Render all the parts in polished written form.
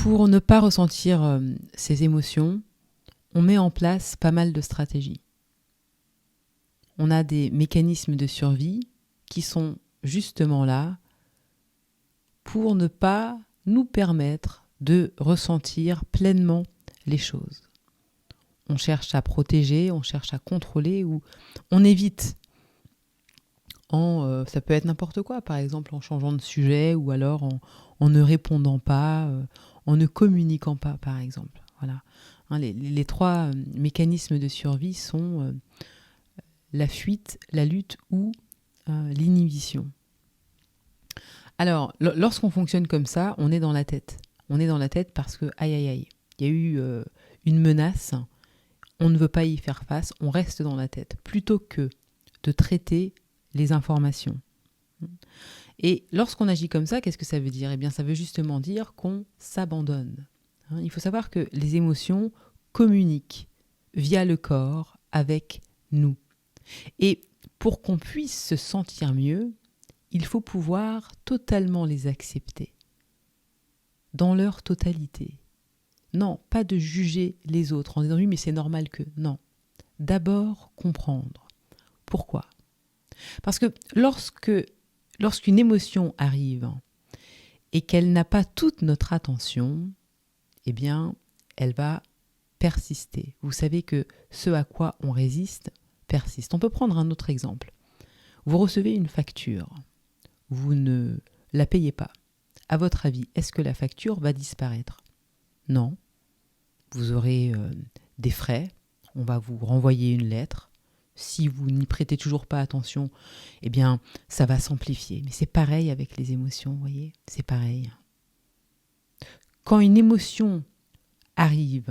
Pour ne pas ressentir ces émotions, on met en place pas mal de stratégies. On a des mécanismes de survie qui sont justement là pour ne pas nous permettre de ressentir pleinement les choses. On cherche à protéger, on cherche à contrôler ou on évite. Ça peut être n'importe quoi, par exemple en changeant de sujet ou alors en ne répondant pas, en ne communiquant pas, par exemple. Voilà. Les trois mécanismes de survie sont la fuite, la lutte ou l'inhibition. Alors, lorsqu'on fonctionne comme ça, on est dans la tête. On est dans la tête parce que, aïe, aïe, aïe, il y a eu une menace, on ne veut pas y faire face, on reste dans la tête, plutôt que de traiter les informations. Et lorsqu'on agit comme ça, qu'est-ce que ça veut dire ? Eh bien, ça veut justement dire qu'on s'abandonne. Il faut savoir que les émotions communiquent via le corps avec nous. Et pour qu'on puisse se sentir mieux, il faut pouvoir totalement les accepter, dans leur totalité. Non, pas de juger les autres en disant « oui, mais c'est normal que… » Non, d'abord comprendre. Pourquoi ? Parce que lorsqu'une émotion arrive et qu'elle n'a pas toute notre attention, eh bien, elle va persister. Vous savez que ce à quoi on résiste persiste. On peut prendre un autre exemple. Vous recevez une facture. Vous ne la payez pas. À votre avis, est-ce que la facture va disparaître ? Non. Vous aurez des frais. On va vous renvoyer une lettre. Si vous n'y prêtez toujours pas attention, eh bien, ça va s'amplifier. Mais c'est pareil avec les émotions, vous voyez ? C'est pareil. Quand une émotion arrive,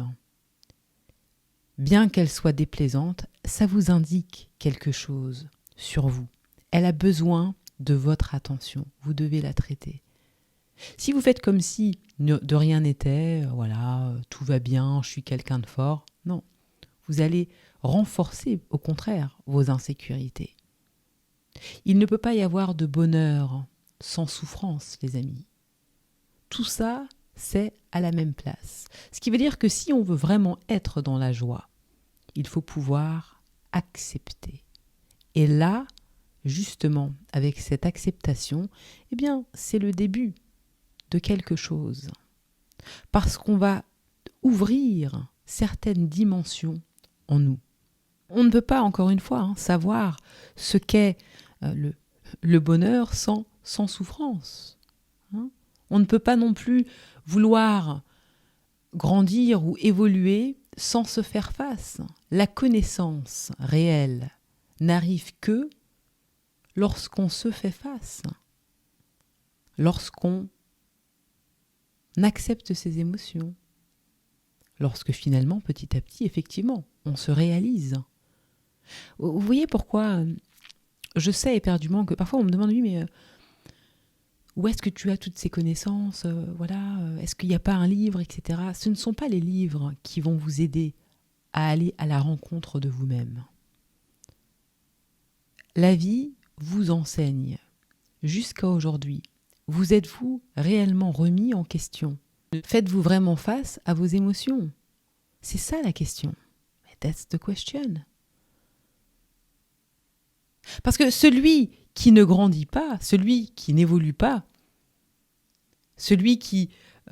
bien qu'elle soit déplaisante, ça vous indique quelque chose sur vous. Elle a besoin de votre attention. Vous devez la traiter. Si vous faites comme si de rien n'était, voilà, tout va bien, je suis quelqu'un de fort, non. Vous allez renforcer, au contraire, vos insécurités. Il ne peut pas y avoir de bonheur sans souffrance, les amis. Tout ça, c'est à la même place. Ce qui veut dire que si on veut vraiment être dans la joie, il faut pouvoir accepter. Et là, justement, avec cette acceptation, eh bien, c'est le début de quelque chose. Parce qu'on va ouvrir certaines dimensions en nous. On ne peut pas, encore une fois, savoir ce qu'est le bonheur sans souffrance. On ne peut pas non plus vouloir grandir ou évoluer sans se faire face. La connaissance réelle n'arrive que lorsqu'on se fait face, lorsqu'on accepte ses émotions, lorsque finalement, petit à petit, effectivement, on se réalise. Vous voyez pourquoi je sais éperdument que parfois on me demande « oui, mais où est-ce que tu as toutes ces connaissances est-ce qu'il n'y a pas un livre, etc. » Ce ne sont pas les livres qui vont vous aider à aller à la rencontre de vous-même. La vie vous enseigne jusqu'à aujourd'hui. Vous êtes-vous réellement remis en question ? Faites-vous vraiment face à vos émotions ? C'est ça la question. That's the question. Parce que celui qui ne grandit pas, celui qui n'évolue pas, celui qui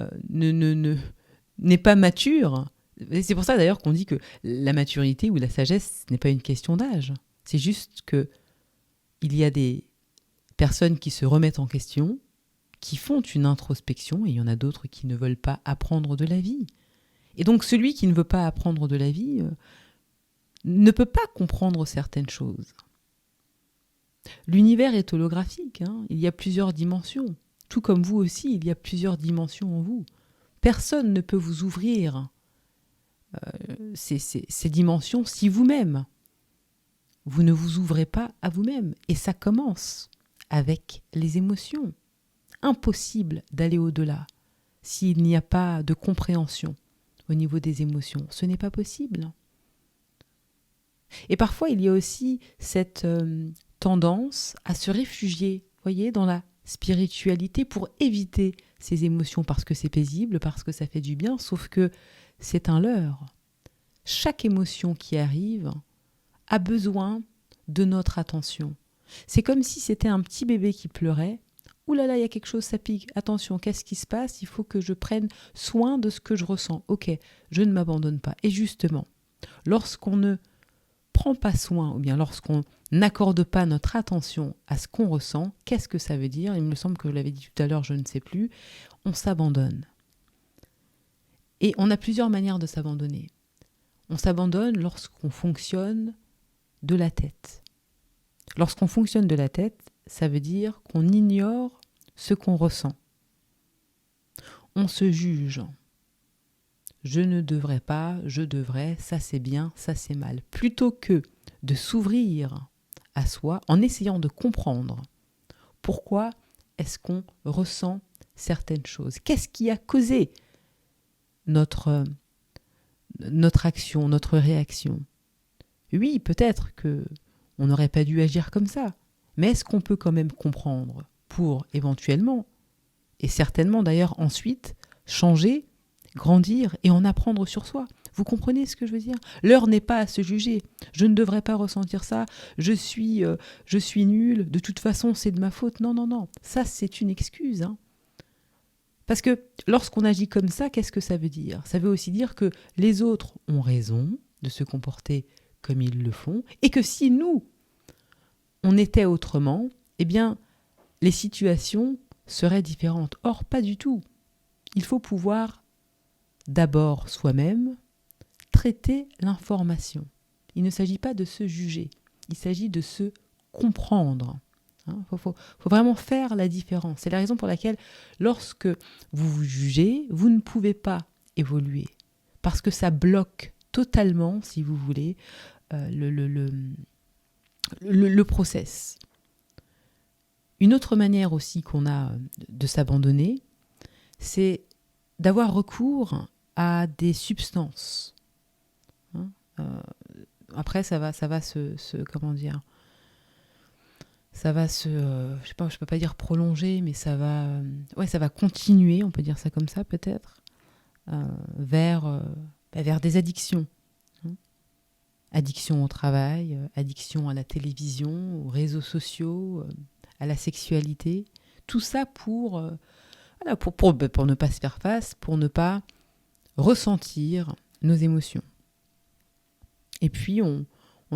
n'est pas mature, et c'est pour ça d'ailleurs qu'on dit que la maturité ou la sagesse, ce n'est pas une question d'âge. C'est juste que il y a des personnes qui se remettent en question, qui font une introspection, et il y en a d'autres qui ne veulent pas apprendre de la vie. Et donc celui qui ne veut pas apprendre de la vie ne peut pas comprendre certaines choses. L'univers est holographique, il y a plusieurs dimensions. Tout comme vous aussi, il y a plusieurs dimensions en vous. Personne ne peut vous ouvrir ces dimensions si vous-même, vous ne vous ouvrez pas à vous-même. Et ça commence avec les émotions. Impossible d'aller au-delà s'il n'y a pas de compréhension au niveau des émotions. Ce n'est pas possible. Et parfois, il y a aussi cette tendance à se réfugier, voyez, dans la spiritualité pour éviter ces émotions parce que c'est paisible, parce que ça fait du bien, sauf que c'est un leurre. Chaque émotion qui arrive a besoin de notre attention. C'est comme si c'était un petit bébé qui pleurait. Ouh là là, il y a quelque chose, ça pique. Attention, qu'est-ce qui se passe? Il faut que je prenne soin de ce que je ressens. Ok, je ne m'abandonne pas. Et justement, lorsqu'on ne prend pas soin, ou bien lorsqu'on n'accorde pas notre attention à ce qu'on ressent, qu'est-ce que ça veut dire? Il me semble que je l'avais dit tout à l'heure, je ne sais plus. On s'abandonne. Et on a plusieurs manières de s'abandonner. On s'abandonne lorsqu'on fonctionne de la tête. Lorsqu'on fonctionne de la tête, ça veut dire qu'on ignore ce qu'on ressent. On se juge. Je ne devrais pas, je devrais, ça c'est bien, ça c'est mal. Plutôt que de s'ouvrir à soi en essayant de comprendre pourquoi est-ce qu'on ressent certaines choses. Qu'est-ce qui a causé notre action, notre réaction? Oui, peut-être que on n'aurait pas dû agir comme ça, mais est-ce qu'on peut quand même comprendre pour éventuellement, et certainement d'ailleurs ensuite, changer, grandir et en apprendre sur soi? Vous comprenez ce que je veux dire? L'heure n'est pas à se juger. Je ne devrais pas ressentir ça. Je suis nul. De toute façon, c'est de ma faute. Non, non, non. Ça, c'est une excuse. Hein. Parce que lorsqu'on agit comme ça, qu'est-ce que ça veut dire? Ça veut aussi dire que les autres ont raison de se comporter comme ils le font et que si nous, on était autrement, eh bien, les situations seraient différentes. Or, pas du tout. Il faut pouvoir d'abord soi-même traiter l'information. Il ne s'agit pas de se juger, il s'agit de se comprendre. Faut vraiment faire la différence. C'est la raison pour laquelle, lorsque vous vous jugez, vous ne pouvez pas évoluer. Parce que ça bloque totalement, si vous voulez, le process. Une autre manière aussi qu'on a de s'abandonner, c'est d'avoir recours à des substances. Après, ça va se comment dire, ça va se, je sais pas, je peux pas dire prolonger, mais ça va continuer, on peut dire ça comme ça peut-être, vers des addictions. Addiction au travail, addiction à la télévision, aux réseaux sociaux, à la sexualité. Tout ça pour ne pas se faire face, pour ne pas ressentir nos émotions. Et puis, on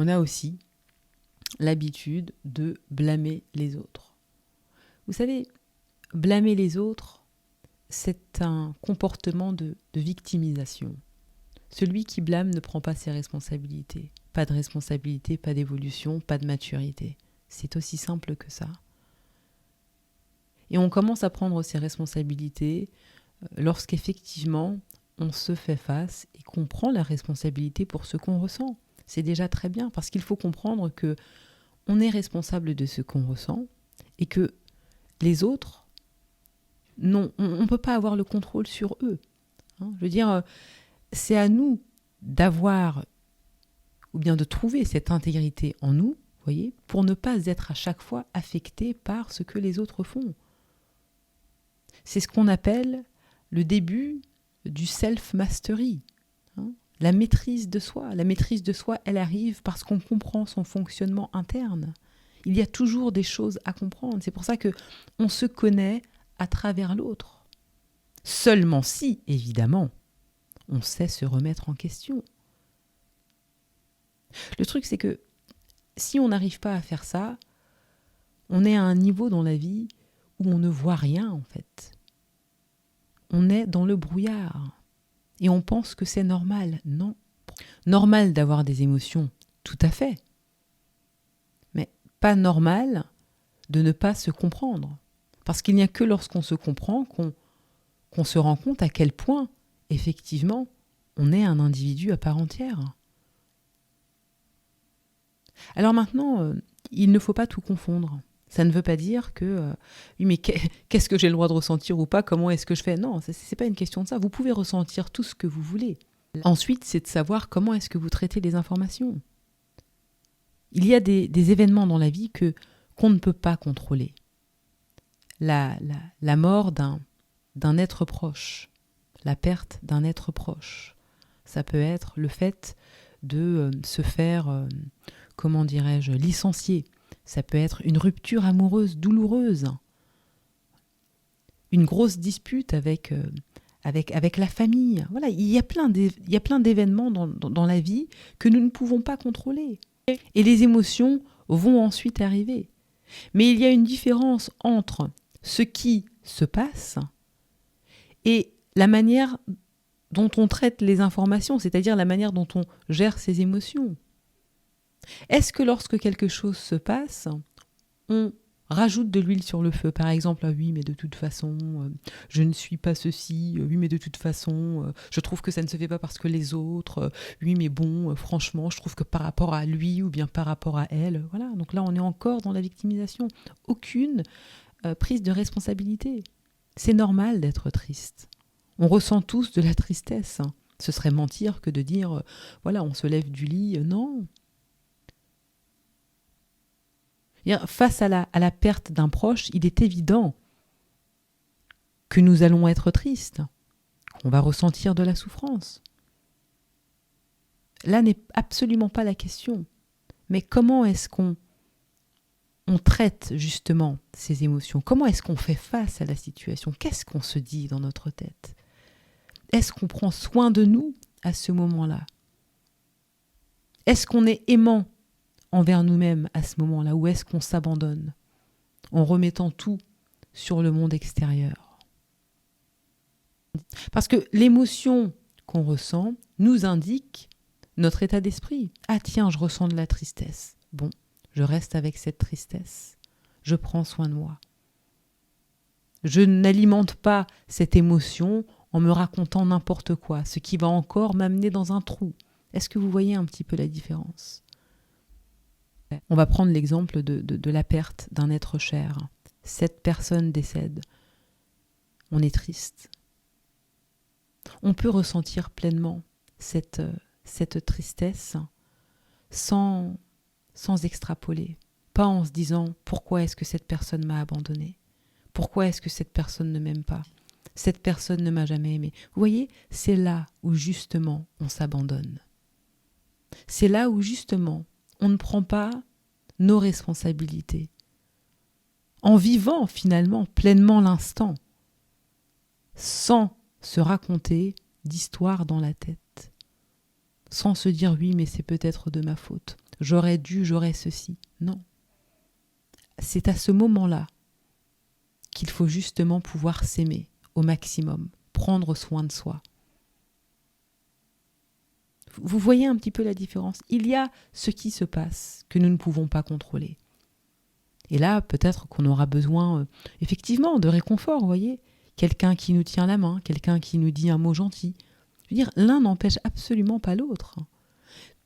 a aussi l'habitude de blâmer les autres. Vous savez, blâmer les autres, c'est un comportement de victimisation. Celui qui blâme ne prend pas ses responsabilités. Pas de responsabilité, pas d'évolution, pas de maturité. C'est aussi simple que ça. Et on commence à prendre ses responsabilités lorsqu'effectivement on se fait face et qu'on prend la responsabilité pour ce qu'on ressent. C'est déjà très bien parce qu'il faut comprendre que on est responsable de ce qu'on ressent et que les autres, non, on ne peut pas avoir le contrôle sur eux. Je veux dire, c'est à nous d'avoir ou bien de trouver cette intégrité en nous, voyez, pour ne pas être à chaque fois affecté par ce que les autres font. C'est ce qu'on appelle le début du self-mastery. La maîtrise de soi. La maîtrise de soi, elle arrive parce qu'on comprend son fonctionnement interne. Il y a toujours des choses à comprendre. C'est pour ça qu'on se connaît à travers l'autre. Seulement si, évidemment, on sait se remettre en question. Le truc, c'est que si on n'arrive pas à faire ça, on est à un niveau dans la vie où on ne voit rien, en fait. On est dans le brouillard. Et on pense que c'est normal. Non. Normal d'avoir des émotions, tout à fait. Mais pas normal de ne pas se comprendre. Parce qu'il n'y a que lorsqu'on se comprend qu'on se rend compte à quel point, effectivement, on est un individu à part entière. Alors maintenant, il ne faut pas tout confondre. Ça ne veut pas dire que, oui, mais qu'est-ce que j'ai le droit de ressentir ou pas? Comment est-ce que je fais? Non, ce n'est pas une question de ça. Vous pouvez ressentir tout ce que vous voulez. Ensuite, c'est de savoir comment est-ce que vous traitez les informations. Il y a des événements dans la vie qu'on ne peut pas contrôler. la mort d'un être proche, la perte d'un être proche. Ça peut être le fait de se faire, comment dirais-je, licencier. Ça peut être une rupture amoureuse douloureuse, une grosse dispute avec la famille. Voilà, il y a plein d'événements dans la vie que nous ne pouvons pas contrôler. Et les émotions vont ensuite arriver. Mais il y a une différence entre ce qui se passe et la manière dont on traite les informations, c'est-à-dire la manière dont on gère ses émotions. Est-ce que lorsque quelque chose se passe, on rajoute de l'huile sur le feu, par exemple, ah oui, mais de toute façon, je ne suis pas ceci, oui, mais de toute façon, je trouve que ça ne se fait pas parce que les autres, oui, mais bon, franchement, je trouve que par rapport à lui ou bien par rapport à elle, voilà. Donc là, on est encore dans la victimisation. Aucune prise de responsabilité. C'est normal d'être triste. On ressent tous de la tristesse. Ce serait mentir que de dire, voilà, on se lève du lit. Non. Face à la perte d'un proche, il est évident que nous allons être tristes, qu'on va ressentir de la souffrance. Là n'est absolument pas la question. Mais comment est-ce qu'on traite justement ces émotions? Comment est-ce qu'on fait face à la situation? Qu'est-ce qu'on se dit dans notre tête? Est-ce qu'on prend soin de nous à ce moment-là? Est-ce qu'on est aimant envers nous-mêmes à ce moment-là, ou est-ce qu'on s'abandonne en remettant tout sur le monde extérieur? Parce que l'émotion qu'on ressent nous indique notre état d'esprit. Ah tiens, je ressens de la tristesse. Bon, je reste avec cette tristesse. Je prends soin de moi. Je n'alimente pas cette émotion en me racontant n'importe quoi, ce qui va encore m'amener dans un trou. Est-ce que vous voyez un petit peu la différence ? On va prendre l'exemple de la perte d'un être cher. Cette personne décède. On est triste. On peut ressentir pleinement cette tristesse sans extrapoler. Pas en se disant « Pourquoi est-ce que cette personne m'a abandonné ? Pourquoi est-ce que cette personne ne m'aime pas ? Cette personne ne m'a jamais aimé. » Vous voyez, c'est là où justement on s'abandonne. C'est là où justement on ne prend pas nos responsabilités, en vivant finalement pleinement l'instant, sans se raconter d'histoires dans la tête, sans se dire oui mais c'est peut-être de ma faute, j'aurais dû, j'aurais ceci. Non. C'est à ce moment-là qu'il faut justement pouvoir s'aimer au maximum, prendre soin de soi. Vous voyez un petit peu la différence. Il y a ce qui se passe que nous ne pouvons pas contrôler. Et là, peut-être qu'on aura besoin, effectivement, de réconfort, vous voyez. Quelqu'un qui nous tient la main, quelqu'un qui nous dit un mot gentil. Je veux dire, l'un n'empêche absolument pas l'autre.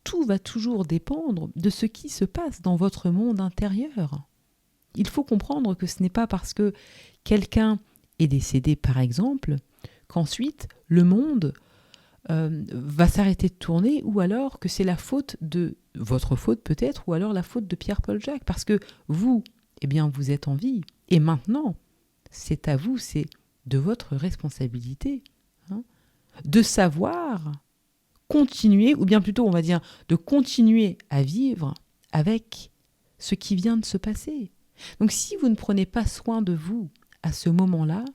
Tout va toujours dépendre de ce qui se passe dans votre monde intérieur. Il faut comprendre que ce n'est pas parce que quelqu'un est décédé, par exemple, qu'ensuite le monde va s'arrêter de tourner, ou alors que c'est la faute de votre faute peut-être, ou alors la faute de Pierre-Paul Jacques, parce que vous, eh bien, vous êtes en vie, et maintenant, c'est à vous, c'est de votre responsabilité, de savoir continuer, ou bien plutôt, on va dire, de continuer à vivre avec ce qui vient de se passer. Donc, si vous ne prenez pas soin de vous à ce moment-là,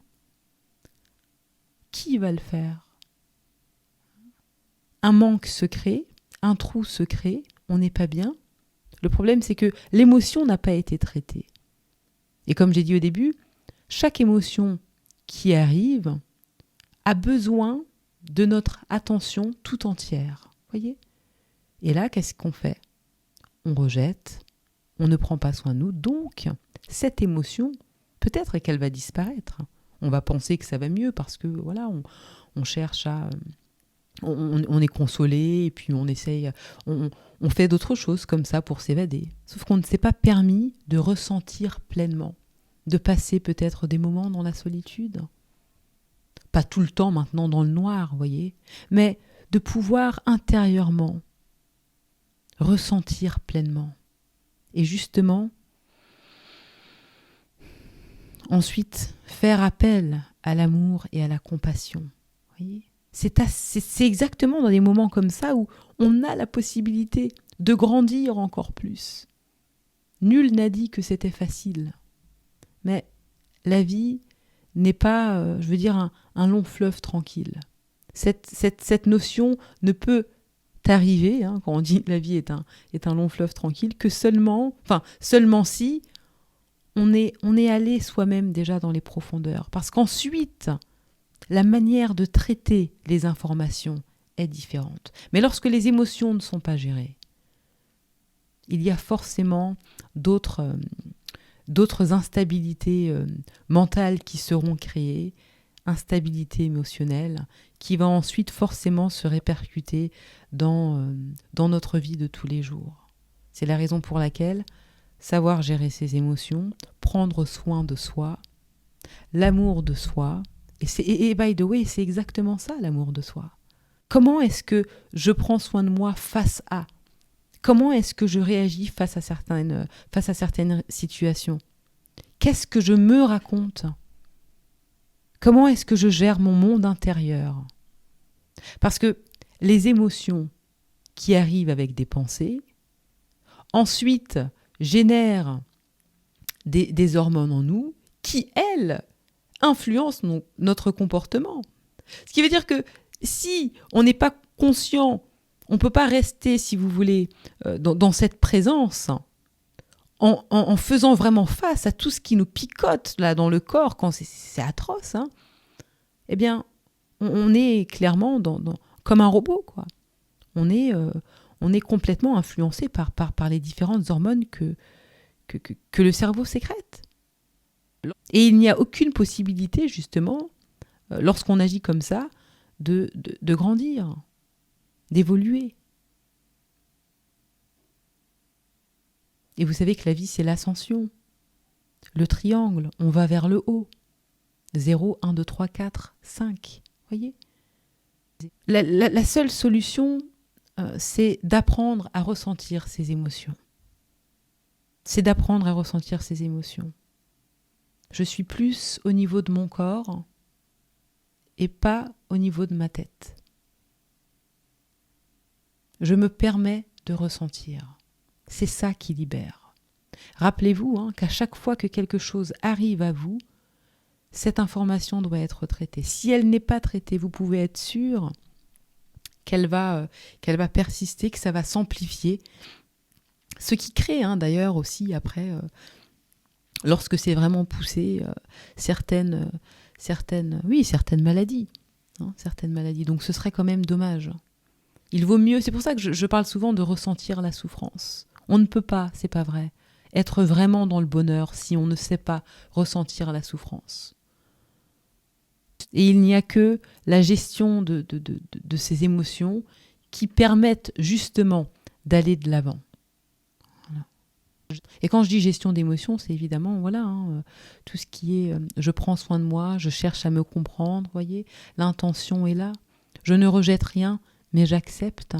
qui va le faire ? Un manque se crée, un trou se crée, on n'est pas bien. Le problème, c'est que l'émotion n'a pas été traitée. Et comme j'ai dit au début, chaque émotion qui arrive a besoin de notre attention tout entière. Voyez ? Et là, qu'est-ce qu'on fait ? On rejette, on ne prend pas soin de nous. Donc, cette émotion, peut-être qu'elle va disparaître. On va penser que ça va mieux parce que, voilà, on cherche à... On est consolé et puis on essaye, on fait d'autres choses comme ça pour s'évader. Sauf qu'on ne s'est pas permis de ressentir pleinement, de passer peut-être des moments dans la solitude. Pas tout le temps maintenant dans le noir, vous voyez, mais de pouvoir intérieurement ressentir pleinement. Et justement, Ensuite, faire appel à l'amour et à la compassion. Voyez ? C'est exactement dans des moments comme ça où on a la possibilité de grandir encore plus. Nul n'a dit que c'était facile. Mais la vie n'est pas, un long fleuve tranquille. Cette notion ne peut arriver, quand on dit que la vie est un long fleuve tranquille, que seulement si on est allé soi-même déjà dans les profondeurs. Parce qu'ensuite, la manière de traiter les informations est différente. Mais lorsque les émotions ne sont pas gérées, il y a forcément d'autres instabilités mentales qui seront créées, instabilité émotionnelle, qui va ensuite forcément se répercuter dans notre vie de tous les jours. C'est la raison pour laquelle savoir gérer ses émotions, prendre soin de soi, l'amour de soi, et by the way, c'est exactement ça l'amour de soi. Comment est-ce que je prends soin de moi face à ? Comment est-ce que je réagis face à certaines situations ? Qu'est-ce que je me raconte ? Comment est-ce que je gère mon monde intérieur ? Parce que les émotions qui arrivent avec des pensées, ensuite génèrent des hormones en nous qui, elles, influencent notre comportement. Ce qui veut dire que si on n'est pas conscient, on ne peut pas rester, si vous voulez, dans cette présence, en faisant vraiment face à tout ce qui nous picote là dans le corps, quand c'est atroce, eh bien, on est clairement comme un robot, quoi. On est complètement influencé par les différentes hormones que le cerveau sécrète. Et il n'y a aucune possibilité, justement, lorsqu'on agit comme ça, de grandir, d'évoluer. Et vous savez que la vie, c'est l'ascension. Le triangle, on va vers le haut. 0, 1, 2, 3, 4, 5. Voyez ? La seule solution, c'est d'apprendre à ressentir ses émotions. C'est d'apprendre à ressentir ses émotions. Je suis plus au niveau de mon corps et pas au niveau de ma tête. Je me permets de ressentir. C'est ça qui libère. Rappelez-vous qu'à chaque fois que quelque chose arrive à vous, cette information doit être traitée. Si elle n'est pas traitée, vous pouvez être sûr qu'elle va persister, que ça va s'amplifier. Ce qui crée d'ailleurs aussi après, lorsque c'est vraiment poussé, certaines maladies. Certaines maladies. Donc ce serait quand même dommage. Il vaut mieux, c'est pour ça que je parle souvent de ressentir la souffrance. On ne peut pas, c'est pas vrai, être vraiment dans le bonheur si on ne sait pas ressentir la souffrance. Et il n'y a que la gestion de ces émotions qui permettent justement d'aller de l'avant. Voilà. Et quand je dis gestion d'émotions, c'est évidemment tout ce qui est je prends soin de moi, je cherche à me comprendre, voyez, l'intention est là. Je ne rejette rien, mais j'accepte.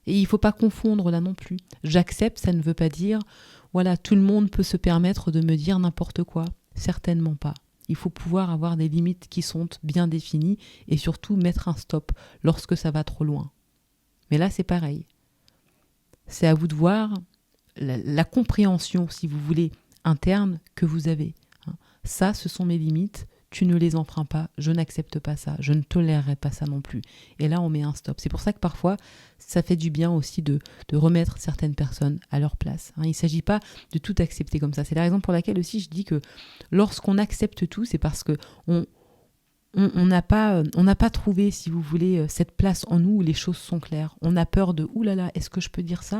Et il ne faut pas confondre là non plus. J'accepte, ça ne veut pas dire, tout le monde peut se permettre de me dire n'importe quoi. Certainement pas. Il faut pouvoir avoir des limites qui sont bien définies et surtout mettre un stop lorsque ça va trop loin. Mais là, c'est pareil. C'est à vous de voir la compréhension, si vous voulez, interne que vous avez. Ça, ce sont mes limites. Tu ne les enfreins pas, je n'accepte pas ça, je ne tolérerai pas ça non plus. Et là, on met un stop. C'est pour ça que parfois, ça fait du bien aussi de remettre certaines personnes à leur place. Il ne s'agit pas de tout accepter comme ça. C'est la raison pour laquelle aussi je dis que lorsqu'on accepte tout, c'est parce qu'on n'a pas trouvé, si vous voulez, cette place en nous où les choses sont claires. On a peur de « Ouh là là, est-ce que je peux dire ça ?»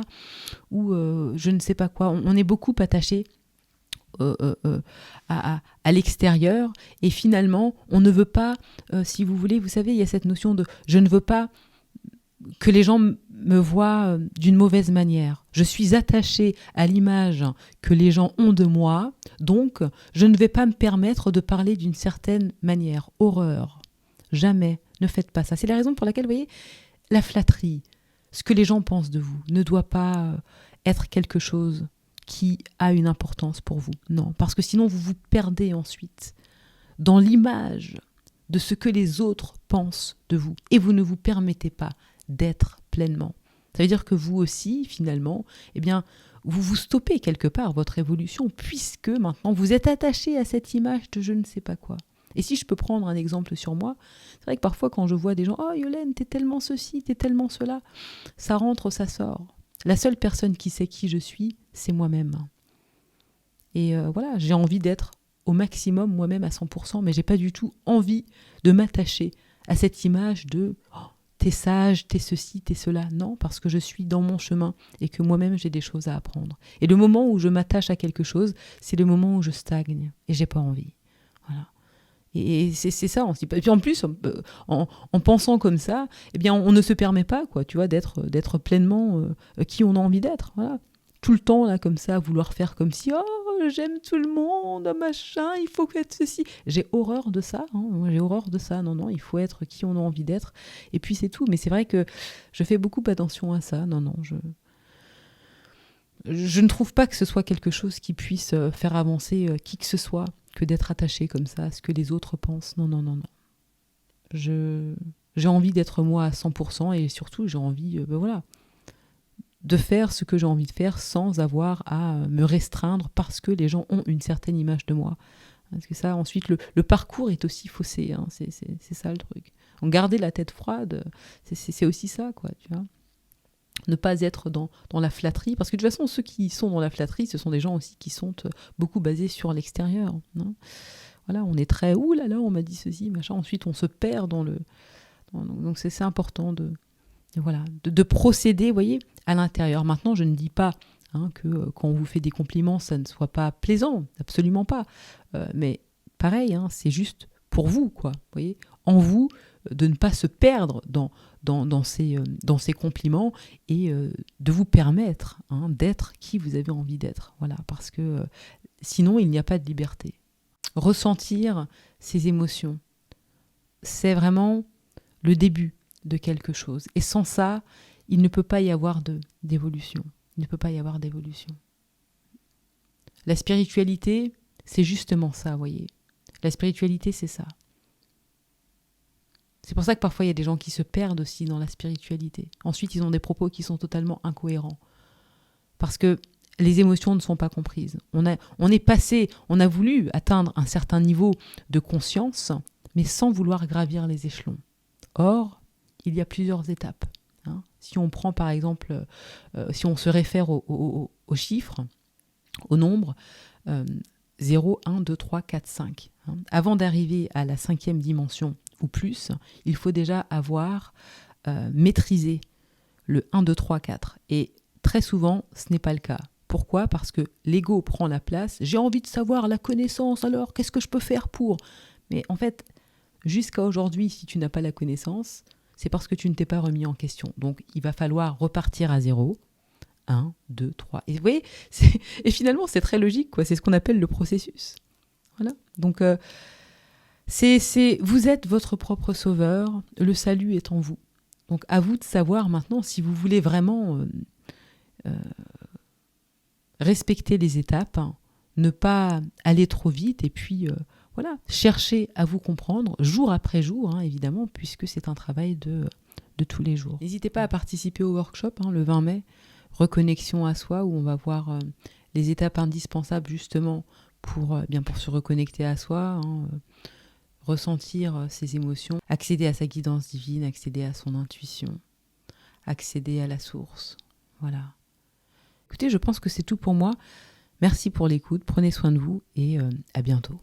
ou je ne sais pas quoi. On est beaucoup attaché à l'extérieur et finalement on ne veut pas, si vous voulez, vous savez, il y a cette notion de je ne veux pas que les gens me voient d'une mauvaise manière. Je suis attachée à l'image que les gens ont de moi, donc je ne vais pas me permettre de parler d'une certaine manière. Horreur. Jamais. Ne faites pas ça. C'est la raison pour laquelle, vous voyez, la flatterie, ce que les gens pensent de vous, ne doit pas être quelque chose qui a une importance pour vous. Non, parce que sinon vous vous perdez ensuite dans l'image de ce que les autres pensent de vous. Et vous ne vous permettez pas d'être pleinement. Ça veut dire que vous aussi, finalement, eh bien, vous vous stoppez quelque part votre évolution, puisque maintenant vous êtes attaché à cette image de je ne sais pas quoi. Et si je peux prendre un exemple sur moi, c'est vrai que parfois quand je vois des gens « Oh Yolène, t'es tellement ceci, t'es tellement cela », ça rentre, ça sort. La seule personne qui sait qui je suis, c'est moi-même. Et voilà, j'ai envie d'être au maximum moi-même à 100%, mais j'ai pas du tout envie de m'attacher à cette image de oh, t'es sage, t'es ceci, t'es cela. Non, parce que je suis dans mon chemin et que moi-même j'ai des choses à apprendre. Et le moment où je m'attache à quelque chose, c'est le moment où je stagne et j'ai pas envie. Voilà. Et c'est ça. Et puis en plus, en pensant comme ça, eh bien, on ne se permet pas, quoi, tu vois, d'être pleinement qui on a envie d'être. Voilà. Tout le temps, là, comme ça, à vouloir faire comme si, oh, j'aime tout le monde, machin, il faut être ceci. J'ai horreur de ça, hein. Moi, j'ai horreur de ça. Non, il faut être qui on a envie d'être. Et puis, c'est tout. Mais c'est vrai que je fais beaucoup attention à ça. Non, je ne trouve pas que ce soit quelque chose qui puisse faire avancer qui que ce soit que d'être attaché comme ça à ce que les autres pensent. Non. J'ai envie d'être moi à 100% et surtout, j'ai envie, voilà, de faire ce que j'ai envie de faire sans avoir à me restreindre parce que les gens ont une certaine image de moi. Parce que ça, ensuite, le parcours est aussi faussé. Hein, c'est ça le truc. Donc, garder la tête froide, c'est aussi ça, quoi, tu vois. Ne pas être dans la flatterie, parce que de toute façon, ceux qui sont dans la flatterie, ce sont des gens aussi qui sont beaucoup basés sur l'extérieur. Hein. Voilà, on est très, ouh là là, on m'a dit ceci, machin. Ensuite, on se perd donc c'est important de procéder, vous voyez, à l'intérieur. Maintenant, je ne dis pas que quand on vous fait des compliments, ça ne soit pas plaisant, absolument pas. Mais pareil, hein, c'est juste pour vous, quoi. Vous voyez, en vous, de ne pas se perdre dans ces compliments et de vous permettre d'être qui vous avez envie d'être. Voilà, parce que sinon, il n'y a pas de liberté. Ressentir ces émotions, c'est vraiment le début de quelque chose. Et sans ça, il ne peut pas y avoir d'évolution. Il ne peut pas y avoir d'évolution. La spiritualité, c'est justement ça, vous voyez. La spiritualité, c'est ça. C'est pour ça que parfois, il y a des gens qui se perdent aussi dans la spiritualité. Ensuite, ils ont des propos qui sont totalement incohérents. Parce que les émotions ne sont pas comprises. On a voulu atteindre un certain niveau de conscience, mais sans vouloir gravir les échelons. Or, il y a plusieurs étapes. Hein. Si on prend par exemple, si on se réfère aux chiffres, au nombre, 0, 1, 2, 3, 4, 5. Hein. Avant d'arriver à la 5e dimension ou plus, il faut déjà avoir maîtrisé le 1, 2, 3, 4. Et très souvent, ce n'est pas le cas. Pourquoi ? Parce que l'ego prend la place. J'ai envie de savoir la connaissance, alors qu'est-ce que je peux faire pour ? Mais en fait, jusqu'à aujourd'hui, si tu n'as pas la connaissance, c'est parce que tu ne t'es pas remis en question. Donc, il va falloir repartir à 0. 1, 2, 3. Et vous voyez, et finalement, c'est très logique, quoi. C'est ce qu'on appelle le processus. Voilà. Donc, vous êtes votre propre sauveur. Le salut est en vous. Donc, à vous de savoir maintenant si vous voulez vraiment respecter les étapes, ne pas aller trop vite et puis voilà, chercher à vous comprendre jour après jour, évidemment, puisque c'est un travail de tous les jours. N'hésitez pas à participer au workshop le 20 mai, Reconnexion à soi, où on va voir les étapes indispensables justement pour se reconnecter à soi, ressentir ses émotions, accéder à sa guidance divine, accéder à son intuition, accéder à la source. Voilà. Écoutez, je pense que c'est tout pour moi. Merci pour l'écoute, prenez soin de vous et à bientôt.